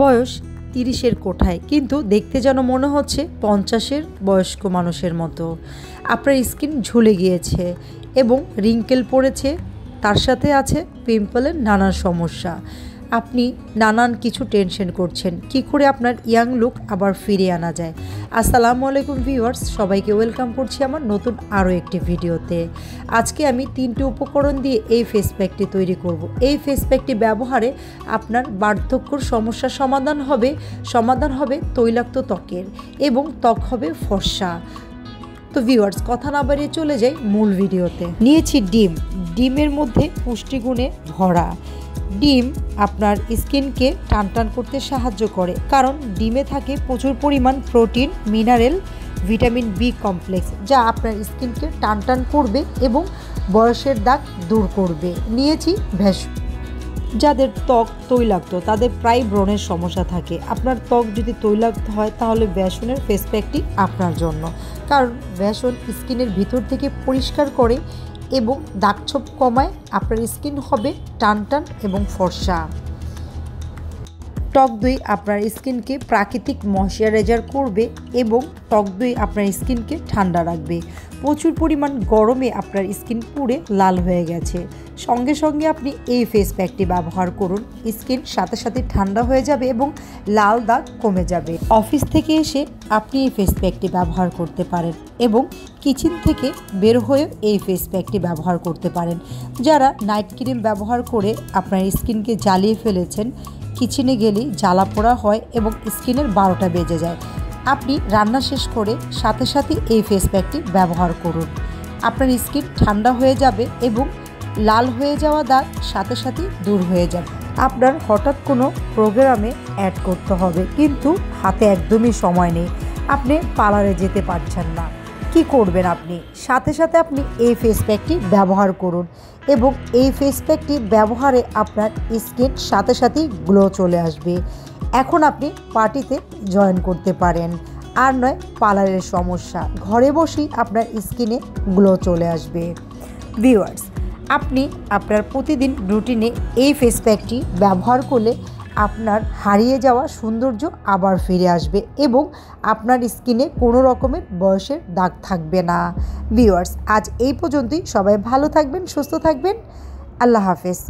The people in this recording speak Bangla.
বয়স 30-এর কোঠায়, কিন্তু দেখতে যেন মনে হচ্ছে 50-এর বয়স্ক মানুষের মতো। আপনার স্কিন ঝুলে গিয়েছে এবং রিঙ্কেল পড়েছে, তার সাথে আছে পিম্পলের নানান সমস্যা। আপনি নানান কিছু টেনশন করছেন কি করে আপনার ইয়াং লুক আবার ফিরিয়ে আনা যায়। আসসালামু আলাইকুম ভিউয়ার্স, সবাইকে ওয়েলকাম করছি আমার নতুন আরও একটি ভিডিওতে। আজকে আমি 3টি উপকরণ দিয়ে এই ফেস প্যাকটি তৈরি করব। এই ফেস প্যাকটি ব্যবহারে আপনার বার্ধক্যর সমস্যার সমাধান হবে তৈলাক্ত ত্বকের এবং ত্বক হবে ফর্সা। তো ভিউয়ার্স, কথা না বাড়িয়ে চলে যাই মূল ভিডিওতে। নিয়েছি ডিমের মধ্যে পুষ্টিগুণে ভরা। ডিম আপনার স্কিনকে টানটান করতে সাহায্য করে, কারণ ডিমে থাকে প্রচুর পরিমাণ protein, mineral, vitamin B complex, যা আপনার স্কিনকে টানটান করবে এবং বয়সের দাগ দূর করবে। নিয়েছি ভেষজ। যাদের ত্বক তৈলাক্ত তাদের প্রায় ব্রণের সমস্যা থাকে। আপনার ত্বক যদি তৈলাক্ত হয় তাহলে বেসনের ফেস প্যাকটি আপনার জন্য, কারণ বেসন স্কিনের ভিতর থেকে পরিষ্কার করে এবং দাগছোপ কমায়। আপনার স্কিন হবে টানটান এবং ফর্সা। টক দই আপনার স্কিনকে প্রাকৃতিক ময়শ্চারাইজার করবে এবং টক দই আপনার স্কিনকে ঠান্ডা রাখবে। প্রচুর পরিমাণ গরমে আপনার স্কিন পুড়ে লাল হয়ে গেছে, সঙ্গে সঙ্গে আপনি এই ফেস প্যাকটি ব্যবহার করুন। স্কিন সাথে সাথে ঠান্ডা হয়ে যাবে এবং লাল দাগ কমে যাবে। অফিস থেকে এসে আপনি এই ফেস প্যাকটি ব্যবহার করতে পারেন এবং কিচেন থেকে বের হয়ে এই ফেস প্যাকটি ব্যবহার করতে পারেন। যারা নাইট ক্রিম ব্যবহার করে আপনার স্কিনকে জ্বালিয়ে ফেলেছেন, কিচেনে গেলেই জ্বালা পোড়া হয় এবং স্কিনের 12টা বেজে যায়, আপনি রান্না শেষ করে সাথে সাথে এই ফেস প্যাকটি ব্যবহার করুন। আপনার স্কিন ঠান্ডা হয়ে যাবে এবং লাল হয়ে যাওয়া দাগ সাথে সাথে দূর হয়ে যাবে। আপনার হঠাৎ কোনো প্রোগ্রামে অ্যাড করতে হবে, কিন্তু হাতে একদমই সময় নেই, আপনি পার্লারে যেতে পারছেন না, কি করবেন? আপনি সাথে সাথে আপনি এই ফেস প্যাকটি ব্যবহার করুন এবং এই ফেস প্যাকটি ব্যবহারে আপনার স্কিন সাথে সাথেই গ্লো চলে আসবে। এখন আপনি পার্টিতে জয়েন করতে পারেন, আর নয় পার্লারের সমস্যা, ঘরে বসেই আপনার স্কিনে গ্লো চলে আসবে। ভিউয়ার্স, আপনি আপনার প্রতিদিন রুটিনে এই ফেস প্যাকটি ব্যবহার করলে আপনার হারিয়ে যাওয়া সৌন্দর্য আবার ফিরে আসবে এবং আপনার স্কিনে কোনো রকমের বয়সের দাগ থাকবে না। ভিউয়ার্স, আজ এই পর্যন্তই। সবাই ভালো থাকবেন, সুস্থ থাকবেন। আল্লাহ হাফেজ।